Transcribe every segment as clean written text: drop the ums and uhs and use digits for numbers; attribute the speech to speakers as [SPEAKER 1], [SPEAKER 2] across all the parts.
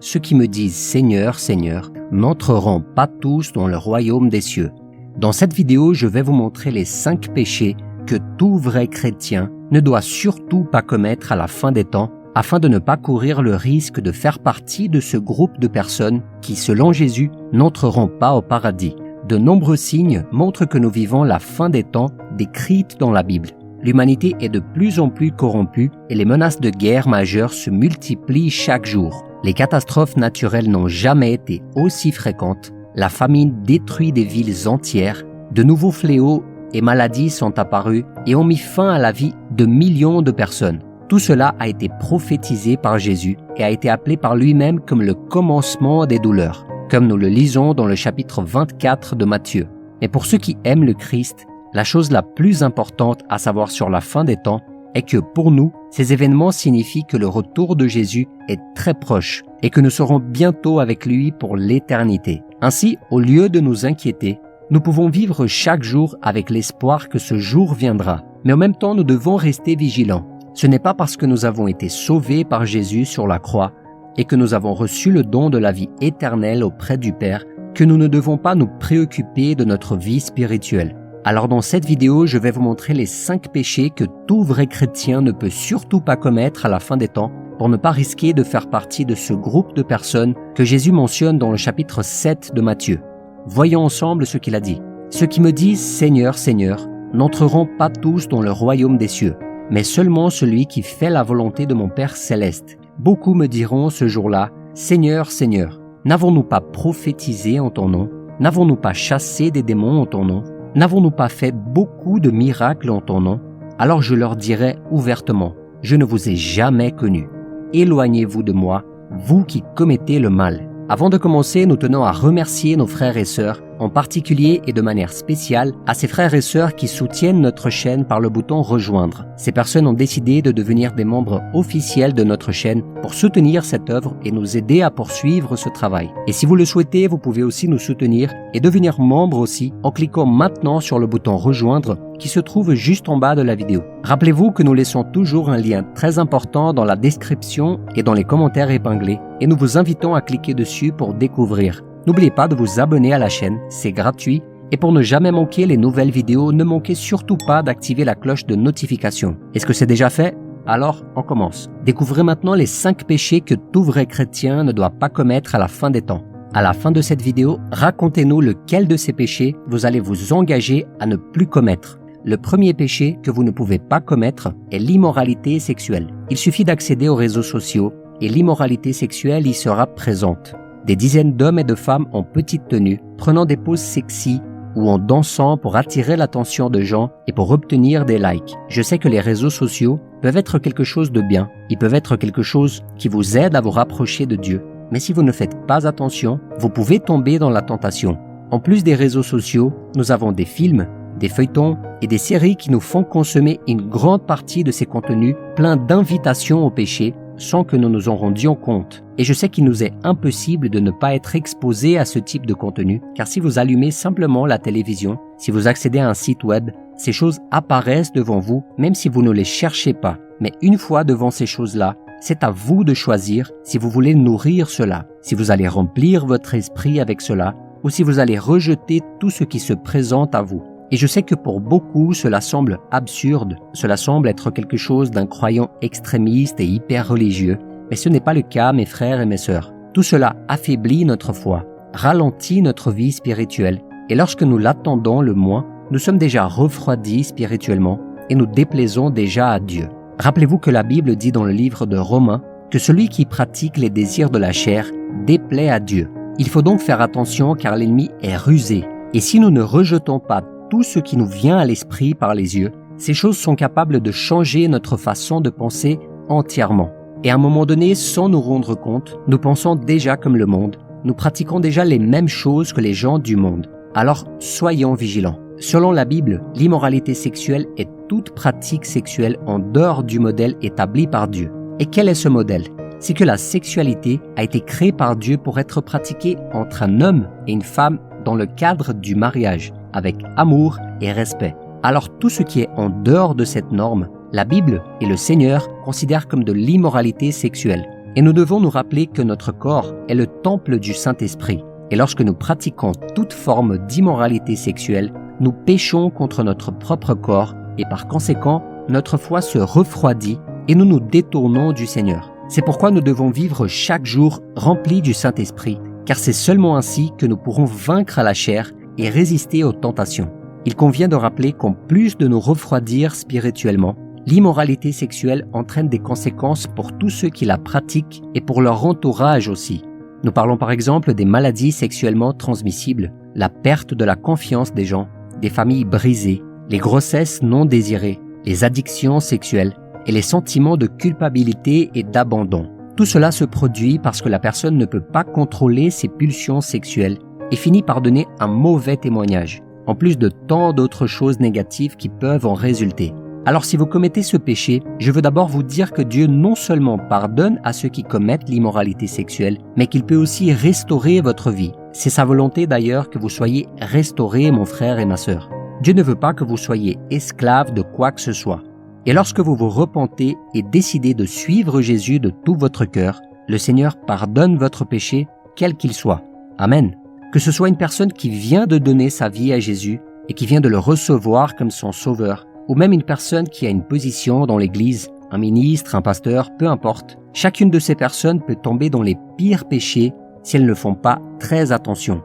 [SPEAKER 1] ceux qui me disent Seigneur, Seigneur, n'entreront pas tous dans le royaume des cieux. Dans cette vidéo, je vais vous montrer les 5 péchés que tout vrai chrétien ne doit surtout pas commettre à la fin des temps, afin de ne pas courir le risque de faire partie de ce groupe de personnes qui, selon Jésus, n'entreront pas au paradis. De nombreux signes montrent que nous vivons la fin des temps décrite dans la Bible. L'humanité est de plus en plus corrompue et les menaces de guerre majeures se multiplient chaque jour. Les catastrophes naturelles n'ont jamais été aussi fréquentes. La famine détruit des villes entières. De nouveaux fléaux et maladies sont apparus et ont mis fin à la vie de millions de personnes. Tout cela a été prophétisé par Jésus et a été appelé par lui-même comme le commencement des douleurs, comme nous le lisons dans le chapitre 24 de Matthieu. Mais pour ceux qui aiment le Christ, la chose la plus importante à savoir sur la fin des temps est que pour nous, ces événements signifient que le retour de Jésus est très proche et que nous serons bientôt avec lui pour l'éternité. Ainsi, au lieu de nous inquiéter, nous pouvons vivre chaque jour avec l'espoir que ce jour viendra. Mais en même temps, nous devons rester vigilants. Ce n'est pas parce que nous avons été sauvés par Jésus sur la croix et que nous avons reçu le don de la vie éternelle auprès du Père que nous ne devons pas nous préoccuper de notre vie spirituelle. Alors dans cette vidéo, je vais vous montrer les 5 péchés que tout vrai chrétien ne peut surtout pas commettre à la fin des temps pour ne pas risquer de faire partie de ce groupe de personnes que Jésus mentionne dans le chapitre 7 de Matthieu. Voyons ensemble ce qu'il a dit. « Ceux qui me disent « Seigneur, Seigneur » n'entreront pas tous dans le royaume des cieux, mais seulement celui qui fait la volonté de mon Père céleste. Beaucoup me diront ce jour-là, « Seigneur, Seigneur, n'avons-nous pas prophétisé en ton nom? N'avons-nous pas chassé des démons en ton nom? N'avons-nous pas fait beaucoup de miracles en ton nom? » Alors je leur dirai ouvertement, « Je ne vous ai jamais connus. Éloignez-vous de moi, vous qui commettez le mal. » Avant de commencer, nous tenons à remercier nos frères et sœurs, en particulier et de manière spéciale à ces frères et sœurs qui soutiennent notre chaîne par le bouton « Rejoindre ». Ces personnes ont décidé de devenir des membres officiels de notre chaîne pour soutenir cette œuvre et nous aider à poursuivre ce travail. Et si vous le souhaitez, vous pouvez aussi nous soutenir et devenir membre aussi en cliquant maintenant sur le bouton « Rejoindre » qui se trouve juste en bas de la vidéo. Rappelez-vous que nous laissons toujours un lien très important dans la description et dans les commentaires épinglés et nous vous invitons à cliquer dessus pour découvrir. N'oubliez pas de vous abonner à la chaîne, c'est gratuit. Et pour ne jamais manquer les nouvelles vidéos, ne manquez surtout pas d'activer la cloche de notification. Est-ce que c'est déjà fait? Alors, on commence. Découvrez maintenant les 5 péchés que tout vrai chrétien ne doit pas commettre à la fin des temps. À la fin de cette vidéo, racontez-nous lequel de ces péchés vous allez vous engager à ne plus commettre. Le premier péché que vous ne pouvez pas commettre est l'immoralité sexuelle. Il suffit d'accéder aux réseaux sociaux et l'immoralité sexuelle y sera présente. Des dizaines d'hommes et de femmes en petite tenue, prenant des poses sexy ou en dansant pour attirer l'attention de gens et pour obtenir des likes. Je sais que les réseaux sociaux peuvent être quelque chose de bien, ils peuvent être quelque chose qui vous aide à vous rapprocher de Dieu. Mais si vous ne faites pas attention, vous pouvez tomber dans la tentation. En plus des réseaux sociaux, nous avons des films, des feuilletons et des séries qui nous font consommer une grande partie de ces contenus pleins d'invitations au péché sans que nous nous en rendions compte. Et je sais qu'il nous est impossible de ne pas être exposé à ce type de contenu, car si vous allumez simplement la télévision, si vous accédez à un site web, ces choses apparaissent devant vous, même si vous ne les cherchez pas. Mais une fois devant ces choses-là, c'est à vous de choisir si vous voulez nourrir cela, si vous allez remplir votre esprit avec cela, ou si vous allez rejeter tout ce qui se présente à vous. Et je sais que pour beaucoup, cela semble absurde, cela semble être quelque chose d'un croyant extrémiste et hyper religieux, mais ce n'est pas le cas, mes frères et mes sœurs. Tout cela affaiblit notre foi, ralentit notre vie spirituelle, et lorsque nous l'attendons le moins, nous sommes déjà refroidis spirituellement et nous déplaisons déjà à Dieu. Rappelez-vous que la Bible dit dans le livre de Romains que celui qui pratique les désirs de la chair déplaît à Dieu. Il faut donc faire attention car l'ennemi est rusé, et si nous ne rejetons pas tout ce qui nous vient à l'esprit par les yeux, ces choses sont capables de changer notre façon de penser entièrement. Et à un moment donné, sans nous rendre compte, nous pensons déjà comme le monde, nous pratiquons déjà les mêmes choses que les gens du monde. Alors, soyons vigilants. Selon la Bible, l'immoralité sexuelle est toute pratique sexuelle en dehors du modèle établi par Dieu. Et quel est ce modèle? C'est que la sexualité a été créée par Dieu pour être pratiquée entre un homme et une femme dans le cadre du mariage, avec amour et respect. Alors tout ce qui est en dehors de cette norme, la Bible et le Seigneur considèrent comme de l'immoralité sexuelle. Et nous devons nous rappeler que notre corps est le temple du Saint-Esprit. Et lorsque nous pratiquons toute forme d'immoralité sexuelle, nous péchons contre notre propre corps et par conséquent, notre foi se refroidit et nous nous détournons du Seigneur. C'est pourquoi nous devons vivre chaque jour remplis du Saint-Esprit, car c'est seulement ainsi que nous pourrons vaincre la chair et résister aux tentations. Il convient de rappeler qu'en plus de nous refroidir spirituellement, l'immoralité sexuelle entraîne des conséquences pour tous ceux qui la pratiquent et pour leur entourage aussi. Nous parlons par exemple des maladies sexuellement transmissibles, la perte de la confiance des gens, des familles brisées, les grossesses non désirées, les addictions sexuelles et les sentiments de culpabilité et d'abandon. Tout cela se produit parce que la personne ne peut pas contrôler ses pulsions sexuelles et finit par donner un mauvais témoignage, en plus de tant d'autres choses négatives qui peuvent en résulter. Alors si vous commettez ce péché, je veux d'abord vous dire que Dieu non seulement pardonne à ceux qui commettent l'immoralité sexuelle, mais qu'il peut aussi restaurer votre vie. C'est sa volonté d'ailleurs que vous soyez restaurés, mon frère et ma sœur. Dieu ne veut pas que vous soyez esclaves de quoi que ce soit. Et lorsque vous vous repentez et décidez de suivre Jésus de tout votre cœur, le Seigneur pardonne votre péché, quel qu'il soit. Amen. Que ce soit une personne qui vient de donner sa vie à Jésus et qui vient de le recevoir comme son sauveur, ou même une personne qui a une position dans l'Église, un ministre, un pasteur, peu importe. Chacune de ces personnes peut tomber dans les pires péchés si elles ne font pas très attention.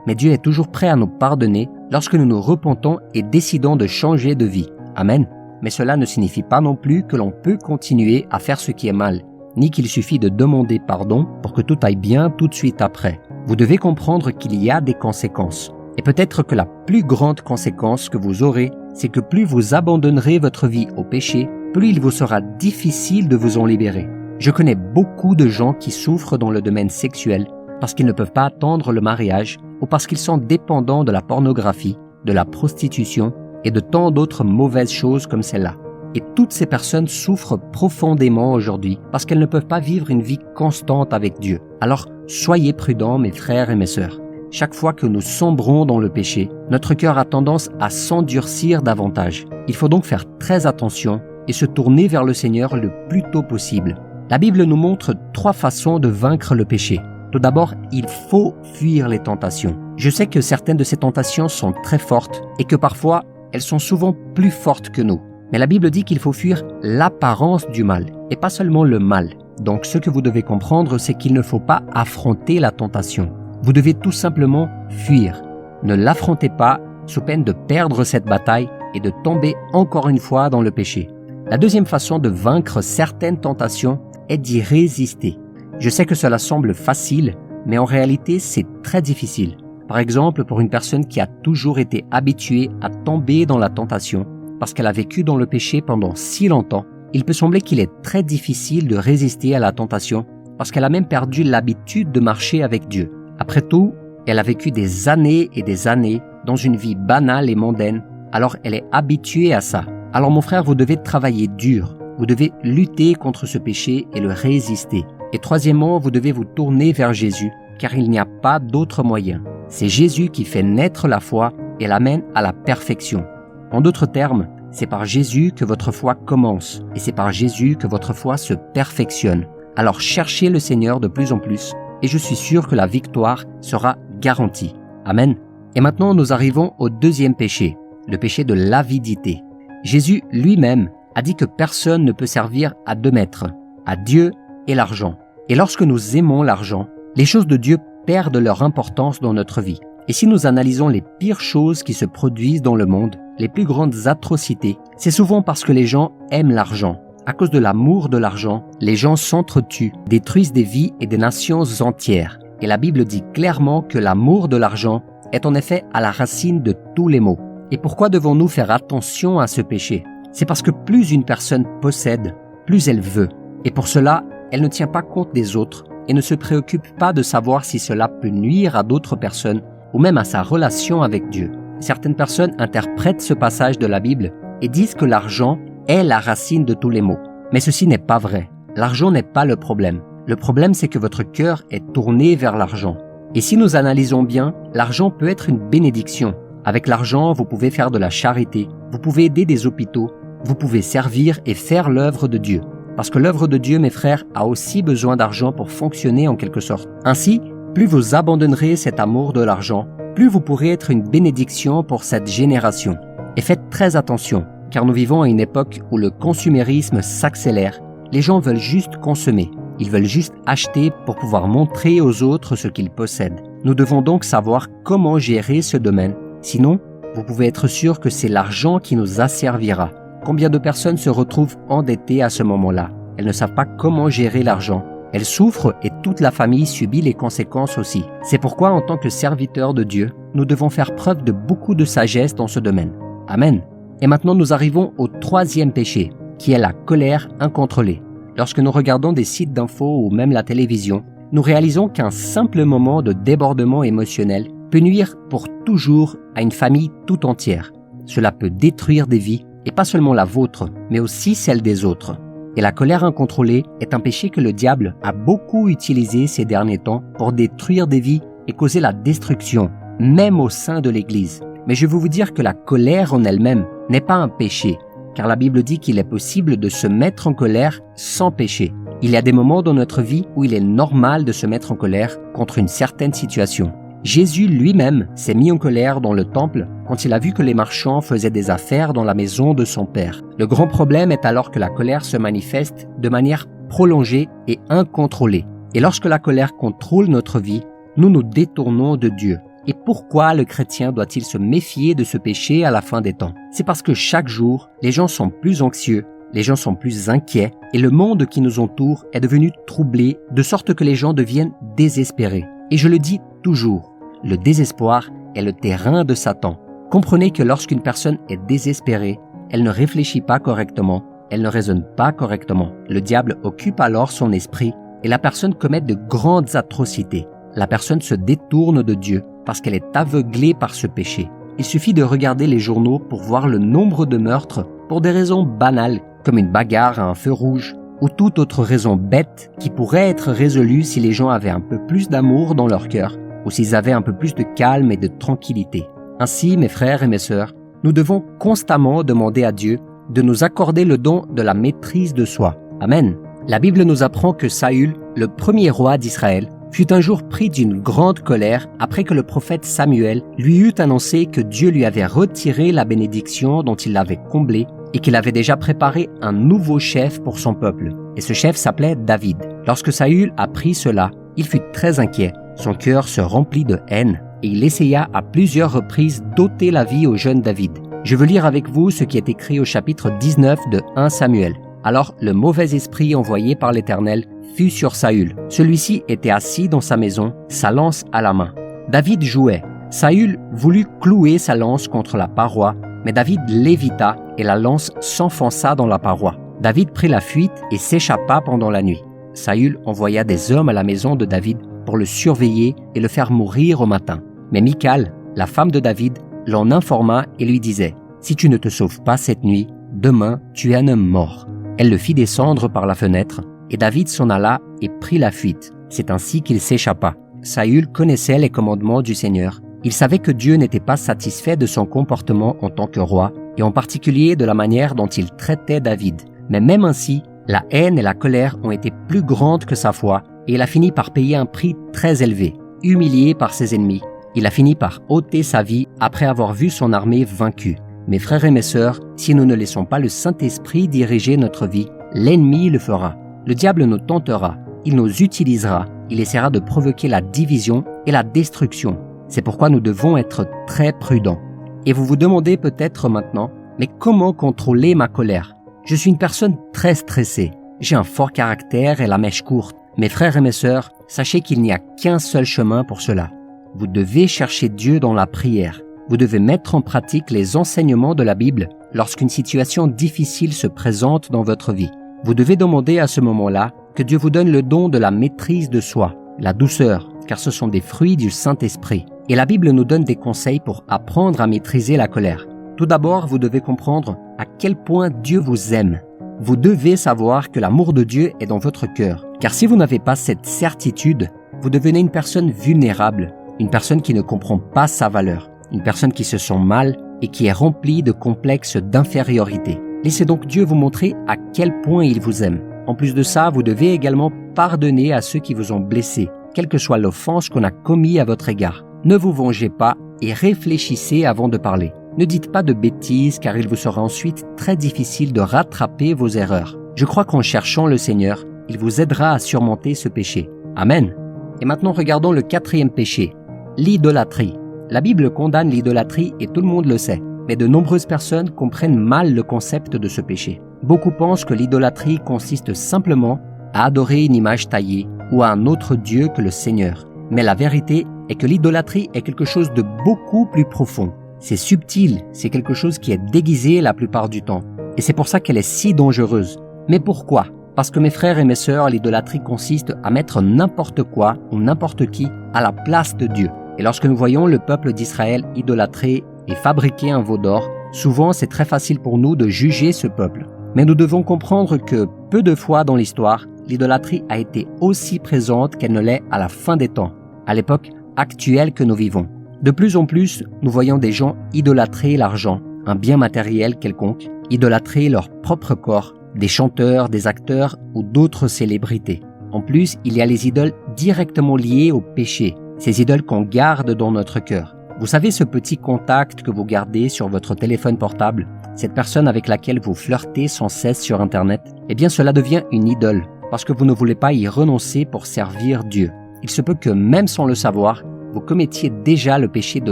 [SPEAKER 1] Mais Dieu est toujours prêt à nous pardonner lorsque nous nous repentons et décidons de changer de vie. Amen. Mais cela ne signifie pas non plus que l'on peut continuer à faire ce qui est mal, ni qu'il suffit de demander pardon pour que tout aille bien tout de suite après. Vous devez comprendre qu'il y a des conséquences. Et peut-être que la plus grande conséquence que vous aurez, c'est que plus vous abandonnerez votre vie au péché, plus il vous sera difficile de vous en libérer. Je connais beaucoup de gens qui souffrent dans le domaine sexuel parce qu'ils ne peuvent pas attendre le mariage ou parce qu'ils sont dépendants de la pornographie, de la prostitution et de tant d'autres mauvaises choses comme celle-là. Et toutes ces personnes souffrent profondément aujourd'hui parce qu'elles ne peuvent pas vivre une vie constante avec Dieu. Alors, soyez prudents, mes frères et mes sœurs. Chaque fois que nous sombrons dans le péché, notre cœur a tendance à s'endurcir davantage. Il faut donc faire très attention et se tourner vers le Seigneur le plus tôt possible. La Bible nous montre 3 façons de vaincre le péché. Tout d'abord, il faut fuir les tentations. Je sais que certaines de ces tentations sont très fortes et que parfois, elles sont souvent plus fortes que nous. Mais la Bible dit qu'il faut fuir l'apparence du mal et pas seulement le mal. Donc ce que vous devez comprendre, c'est qu'il ne faut pas affronter la tentation. Vous devez tout simplement fuir. Ne l'affrontez pas sous peine de perdre cette bataille et de tomber encore une fois dans le péché. La deuxième façon de vaincre certaines tentations est d'y résister. Je sais que cela semble facile, mais en réalité c'est très difficile. Par exemple, pour une personne qui a toujours été habituée à tomber dans la tentation, parce qu'elle a vécu dans le péché pendant si longtemps, il peut sembler qu'il est très difficile de résister à la tentation, parce qu'elle a même perdu l'habitude de marcher avec Dieu. Après tout, elle a vécu des années et des années dans une vie banale et mondaine, alors elle est habituée à ça. Alors mon frère, vous devez travailler dur, vous devez lutter contre ce péché et le résister. Et troisièmement, vous devez vous tourner vers Jésus, car il n'y a pas d'autre moyen. C'est Jésus qui fait naître la foi et l'amène à la perfection. En d'autres termes, c'est par Jésus que votre foi commence, et c'est par Jésus que votre foi se perfectionne. Alors cherchez le Seigneur de plus en plus, et je suis sûr que la victoire sera garantie. Amen. Et maintenant, nous arrivons au deuxième péché, le péché de l'avidité. Jésus lui-même a dit que personne ne peut servir à 2 maîtres, à Dieu et l'argent. Et lorsque nous aimons l'argent, les choses de Dieu perdent leur importance dans notre vie. Et si nous analysons les pires choses qui se produisent dans le monde, les plus grandes atrocités, c'est souvent parce que les gens aiment l'argent. À cause de l'amour de l'argent, les gens s'entretuent, détruisent des vies et des nations entières. Et la Bible dit clairement que l'amour de l'argent est en effet à la racine de tous les maux. Et pourquoi devons-nous faire attention à ce péché? C'est parce que plus une personne possède, plus elle veut. Et pour cela, elle ne tient pas compte des autres et ne se préoccupe pas de savoir si cela peut nuire à d'autres personnes ou même à sa relation avec Dieu. Certaines personnes interprètent ce passage de la Bible et disent que l'argent est la racine de tous les maux. Mais ceci n'est pas vrai. L'argent n'est pas le problème. Le problème, c'est que votre cœur est tourné vers l'argent. Et si nous analysons bien, l'argent peut être une bénédiction. Avec l'argent, vous pouvez faire de la charité, vous pouvez aider des hôpitaux, vous pouvez servir et faire l'œuvre de Dieu. Parce que l'œuvre de Dieu, mes frères, a aussi besoin d'argent pour fonctionner en quelque sorte. Ainsi, plus vous abandonnerez cet amour de l'argent, plus vous pourrez être une bénédiction pour cette génération. Et faites très attention, car nous vivons à une époque où le consumérisme s'accélère. Les gens veulent juste consommer. Ils veulent juste acheter pour pouvoir montrer aux autres ce qu'ils possèdent. Nous devons donc savoir comment gérer ce domaine. Sinon, vous pouvez être sûr que c'est l'argent qui nous asservira. Combien de personnes se retrouvent endettées à ce moment-là? Elles ne savent pas comment gérer l'argent. Elles souffrent et toute la famille subit les conséquences aussi. C'est pourquoi, en tant que serviteurs de Dieu, nous devons faire preuve de beaucoup de sagesse dans ce domaine. Amen. Et maintenant, nous arrivons au troisième péché, qui est la colère incontrôlée. Lorsque nous regardons des sites d'infos ou même la télévision, nous réalisons qu'un simple moment de débordement émotionnel peut nuire pour toujours à une famille tout entière. Cela peut détruire des vies, et pas seulement la vôtre, mais aussi celle des autres. Et la colère incontrôlée est un péché que le diable a beaucoup utilisé ces derniers temps pour détruire des vies et causer la destruction, même au sein de l'Église. Mais je veux vous dire que la colère en elle-même n'est pas un péché, car la Bible dit qu'il est possible de se mettre en colère sans péché. Il y a des moments dans notre vie où il est normal de se mettre en colère contre une certaine situation. Jésus lui-même s'est mis en colère dans le temple quand il a vu que les marchands faisaient des affaires dans la maison de son Père. Le grand problème est alors que la colère se manifeste de manière prolongée et incontrôlée. Et lorsque la colère contrôle notre vie, nous nous détournons de Dieu. Et pourquoi le chrétien doit-il se méfier de ce péché à la fin des temps? C'est parce que chaque jour, les gens sont plus anxieux, les gens sont plus inquiets et le monde qui nous entoure est devenu troublé de sorte que les gens deviennent désespérés. Et je le dis toujours, le désespoir est le terrain de Satan. Comprenez que lorsqu'une personne est désespérée, elle ne réfléchit pas correctement, elle ne raisonne pas correctement. Le diable occupe alors son esprit et la personne commet de grandes atrocités. La personne se détourne de Dieu parce qu'elle est aveuglée par ce péché. Il suffit de regarder les journaux pour voir le nombre de meurtres pour des raisons banales comme une bagarre à un feu rouge ou toute autre raison bête qui pourrait être résolue si les gens avaient un peu plus d'amour dans leur cœur ou s'ils avaient un peu plus de calme et de tranquillité. Ainsi, mes frères et mes sœurs, nous devons constamment demander à Dieu de nous accorder le don de la maîtrise de soi. Amen. La Bible nous apprend que Saül, le premier roi d'Israël, fut un jour pris d'une grande colère après que le prophète Samuel lui eut annoncé que Dieu lui avait retiré la bénédiction dont il l'avait comblée et qu'il avait déjà préparé un nouveau chef pour son peuple. Et ce chef s'appelait David. Lorsque Saül apprit cela, il fut très inquiet. Son cœur se remplit de haine et il essaya à plusieurs reprises d'ôter la vie au jeune David. Je veux lire avec vous ce qui est écrit au chapitre 19 de 1 Samuel. Alors le mauvais esprit envoyé par l'Éternel fut sur Saül. Celui-ci était assis dans sa maison, sa lance à la main. David jouait. Saül voulut clouer sa lance contre la paroi, mais David l'évita et la lance s'enfonça dans la paroi. David prit la fuite et s'échappa pendant la nuit. Saül envoya des hommes à la maison de David pour le surveiller et le faire mourir au matin. Mais Michal, la femme de David, l'en informa et lui disait « Si tu ne te sauves pas cette nuit, demain tu es un homme mort. » Elle le fit descendre par la fenêtre et David s'en alla et prit la fuite. C'est ainsi qu'il s'échappa. Saül connaissait les commandements du Seigneur. Il savait que Dieu n'était pas satisfait de son comportement en tant que roi et en particulier de la manière dont il traitait David. Mais même ainsi, la haine et la colère ont été plus grandes que sa foi et il a fini par payer un prix très élevé. Humilié par ses ennemis, il a fini par ôter sa vie après avoir vu son armée vaincue. Mes frères et mes sœurs, si nous ne laissons pas le Saint-Esprit diriger notre vie, l'ennemi le fera. Le diable nous tentera, il nous utilisera, il essaiera de provoquer la division et la destruction. C'est pourquoi nous devons être très prudents. Et vous vous demandez peut-être maintenant, mais comment contrôler ma colère? Je suis une personne très stressée. J'ai un fort caractère et la mèche courte. Mes frères et mes sœurs, sachez qu'il n'y a qu'un seul chemin pour cela. Vous devez chercher Dieu dans la prière. Vous devez mettre en pratique les enseignements de la Bible lorsqu'une situation difficile se présente dans votre vie. Vous devez demander à ce moment-là que Dieu vous donne le don de la maîtrise de soi, la douceur, car ce sont des fruits du Saint-Esprit. Et la Bible nous donne des conseils pour apprendre à maîtriser la colère. Tout d'abord, vous devez comprendre à quel point Dieu vous aime. Vous devez savoir que l'amour de Dieu est dans votre cœur. Car si vous n'avez pas cette certitude, vous devenez une personne vulnérable, une personne qui ne comprend pas sa valeur, une personne qui se sent mal et qui est remplie de complexes d'infériorité. Laissez donc Dieu vous montrer à quel point il vous aime. En plus de ça, vous devez également pardonner à ceux qui vous ont blessé, quelle que soit l'offense qu'on a commise à votre égard. Ne vous vengez pas et réfléchissez avant de parler. Ne dites pas de bêtises car il vous sera ensuite très difficile de rattraper vos erreurs. Je crois qu'en cherchant le Seigneur, il vous aidera à surmonter ce péché. Amen. Et maintenant regardons le 4e péché, l'idolâtrie. La Bible condamne l'idolâtrie et tout le monde le sait. Mais de nombreuses personnes comprennent mal le concept de ce péché. Beaucoup pensent que l'idolâtrie consiste simplement à adorer une image taillée ou à un autre Dieu que le Seigneur. Mais la vérité est que l'idolâtrie est quelque chose de beaucoup plus profond. C'est subtil, c'est quelque chose qui est déguisé la plupart du temps. Et c'est pour ça qu'elle est si dangereuse. Mais pourquoi ? Parce que mes frères et mes sœurs, l'idolâtrie consiste à mettre n'importe quoi ou n'importe qui à la place de Dieu. Et lorsque nous voyons le peuple d'Israël idolâtrer et fabriquer un veau d'or, souvent c'est très facile pour nous de juger ce peuple. Mais nous devons comprendre que peu de fois dans l'histoire, l'idolâtrie a été aussi présente qu'elle ne l'est à la fin des temps, à l'époque actuelle que nous vivons. De plus en plus, nous voyons des gens idolâtrer l'argent, un bien matériel quelconque, idolâtrer leur propre corps, des chanteurs, des acteurs ou d'autres célébrités. En plus, il y a les idoles directement liées au péché, ces idoles qu'on garde dans notre cœur. Vous savez ce petit contact que vous gardez sur votre téléphone portable, cette personne avec laquelle vous flirtez sans cesse sur Internet, eh bien cela devient une idole, parce que vous ne voulez pas y renoncer pour servir Dieu. Il se peut que même sans le savoir, vous commettiez déjà le péché de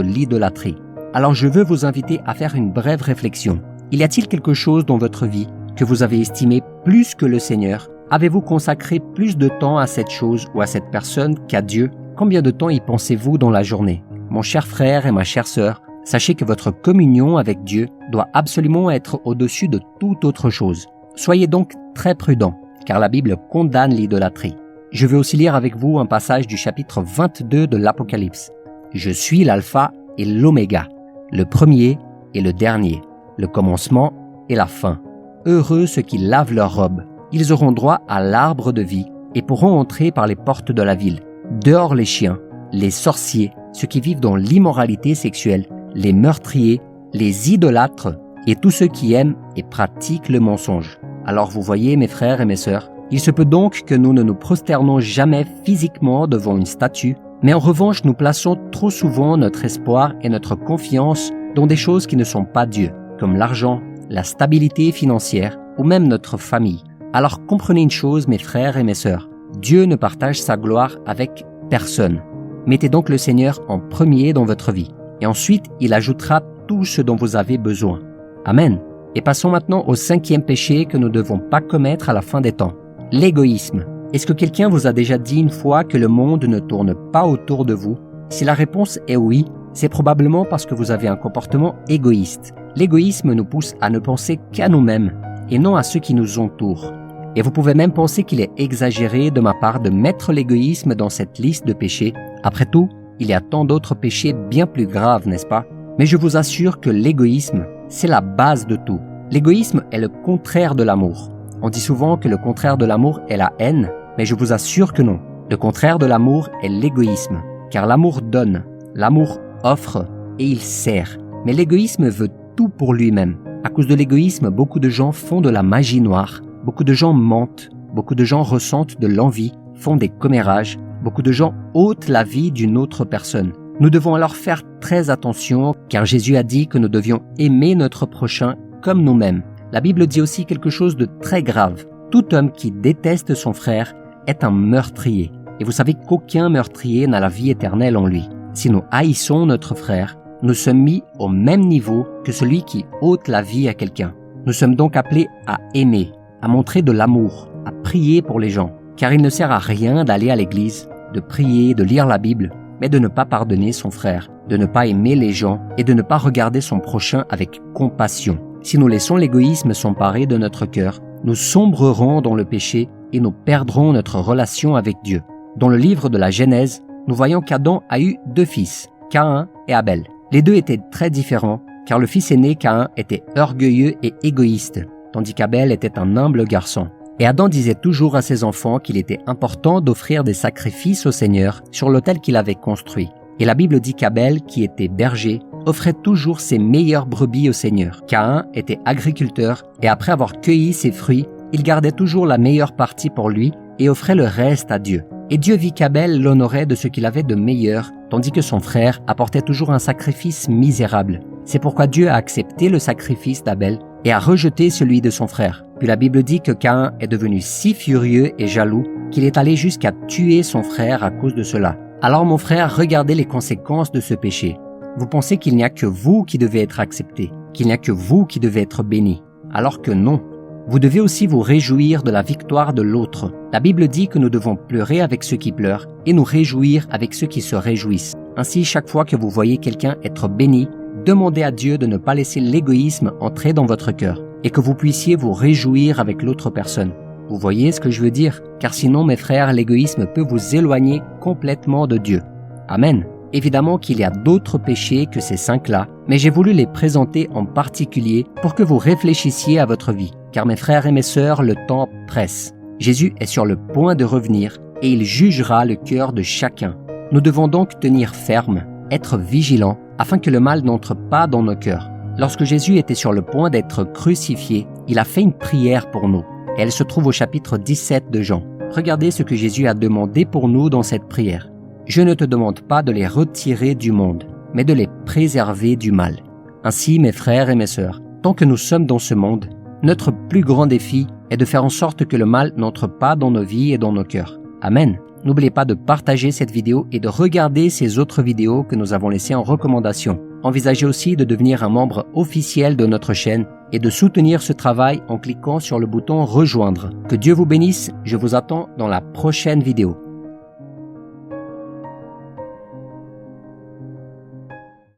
[SPEAKER 1] l'idolâtrie. Alors je veux vous inviter à faire une brève réflexion. Y a-t-il quelque chose dans votre vie que vous avez estimé plus que le Seigneur? Avez-vous consacré plus de temps à cette chose ou à cette personne qu'à Dieu? Combien de temps y pensez-vous dans la journée? Mon cher frère et ma chère sœur, sachez que votre communion avec Dieu doit absolument être au-dessus de toute autre chose. Soyez donc très prudents, car la Bible condamne l'idolâtrie. Je veux aussi lire avec vous un passage du chapitre 22 de l'Apocalypse. « Je suis l'alpha et l'oméga, le premier et le dernier, le commencement et la fin. Heureux ceux qui lavent leurs robes, ils auront droit à l'arbre de vie et pourront entrer par les portes de la ville. Dehors les chiens, les sorciers, ceux qui vivent dans l'immoralité sexuelle, les meurtriers, les idolâtres et tous ceux qui aiment et pratiquent le mensonge. » Alors vous voyez mes frères et mes sœurs, il se peut donc que nous ne nous prosternons jamais physiquement devant une statue, mais en revanche nous plaçons trop souvent notre espoir et notre confiance dans des choses qui ne sont pas Dieu, comme l'argent, la stabilité financière ou même notre famille. Alors comprenez une chose mes frères et mes sœurs, Dieu ne partage sa gloire avec personne. Mettez donc le Seigneur en premier dans votre vie, et ensuite il ajoutera tout ce dont vous avez besoin. Amen. Et passons maintenant au 5e péché que nous ne devons pas commettre à la fin des temps. L'égoïsme. Est-ce que quelqu'un vous a déjà dit une fois que le monde ne tourne pas autour de vous? Si la réponse est oui, c'est probablement parce que vous avez un comportement égoïste. L'égoïsme nous pousse à ne penser qu'à nous-mêmes et non à ceux qui nous entourent. Et vous pouvez même penser qu'il est exagéré de ma part de mettre l'égoïsme dans cette liste de péchés. Après tout, il y a tant d'autres péchés bien plus graves, n'est-ce pas? Mais je vous assure que l'égoïsme, c'est la base de tout. L'égoïsme est le contraire de l'amour. On dit souvent que le contraire de l'amour est la haine, mais je vous assure que non. Le contraire de l'amour est l'égoïsme, car l'amour donne, l'amour offre et il sert. Mais l'égoïsme veut tout pour lui-même. À cause de l'égoïsme, beaucoup de gens font de la magie noire, beaucoup de gens mentent, beaucoup de gens ressentent de l'envie, font des commérages, beaucoup de gens ôtent la vie d'une autre personne. Nous devons alors faire très attention, car Jésus a dit que nous devions aimer notre prochain comme nous-mêmes. La Bible dit aussi quelque chose de très grave. Tout homme qui déteste son frère est un meurtrier. Et vous savez qu'aucun meurtrier n'a la vie éternelle en lui. Si nous haïssons notre frère, nous sommes mis au même niveau que celui qui ôte la vie à quelqu'un. Nous sommes donc appelés à aimer, à montrer de l'amour, à prier pour les gens. Car il ne sert à rien d'aller à l'église, de prier, de lire la Bible, mais de ne pas pardonner son frère, de ne pas aimer les gens et de ne pas regarder son prochain avec compassion. Si nous laissons l'égoïsme s'emparer de notre cœur, nous sombrerons dans le péché et nous perdrons notre relation avec Dieu. Dans le livre de la Genèse, nous voyons qu'Adam a eu 2 fils, Caïn et Abel. Les 2 étaient très différents, car le fils aîné Caïn était orgueilleux et égoïste, tandis qu'Abel était un humble garçon. Et Adam disait toujours à ses enfants qu'il était important d'offrir des sacrifices au Seigneur sur l'autel qu'il avait construit. Et la Bible dit qu'Abel, qui était berger, offrait toujours ses meilleures brebis au Seigneur. Caïn était agriculteur et après avoir cueilli ses fruits, il gardait toujours la meilleure partie pour lui et offrait le reste à Dieu. Et Dieu vit qu'Abel l'honorait de ce qu'il avait de meilleur, tandis que son frère apportait toujours un sacrifice misérable. C'est pourquoi Dieu a accepté le sacrifice d'Abel et a rejeté celui de son frère. Puis la Bible dit que Caïn est devenu si furieux et jaloux qu'il est allé jusqu'à tuer son frère à cause de cela. Alors mon frère, regardez les conséquences de ce péché. Vous pensez qu'il n'y a que vous qui devez être accepté, qu'il n'y a que vous qui devez être béni, alors que non. Vous devez aussi vous réjouir de la victoire de l'autre. La Bible dit que nous devons pleurer avec ceux qui pleurent et nous réjouir avec ceux qui se réjouissent. Ainsi, chaque fois que vous voyez quelqu'un être béni, demandez à Dieu de ne pas laisser l'égoïsme entrer dans votre cœur et que vous puissiez vous réjouir avec l'autre personne. Vous voyez ce que je veux dire? Car sinon, mes frères, l'égoïsme peut vous éloigner complètement de Dieu. Amen. Évidemment qu'il y a d'autres péchés que ces 5-là, mais j'ai voulu les présenter en particulier pour que vous réfléchissiez à votre vie. Car mes frères et mes sœurs, le temps presse. Jésus est sur le point de revenir et il jugera le cœur de chacun. Nous devons donc tenir ferme, être vigilants, afin que le mal n'entre pas dans nos cœurs. Lorsque Jésus était sur le point d'être crucifié, il a fait une prière pour nous. Et elle se trouve au chapitre 17 de Jean. Regardez ce que Jésus a demandé pour nous dans cette prière. « Je ne te demande pas de les retirer du monde, mais de les préserver du mal. » Ainsi, mes frères et mes sœurs, tant que nous sommes dans ce monde, notre plus grand défi est de faire en sorte que le mal n'entre pas dans nos vies et dans nos cœurs. Amen. N'oubliez pas de partager cette vidéo et de regarder ces autres vidéos que nous avons laissées en recommandation. Envisagez aussi de devenir un membre officiel de notre chaîne et de soutenir ce travail en cliquant sur le bouton « Rejoindre ». Que Dieu vous bénisse, je vous attends dans la prochaine vidéo.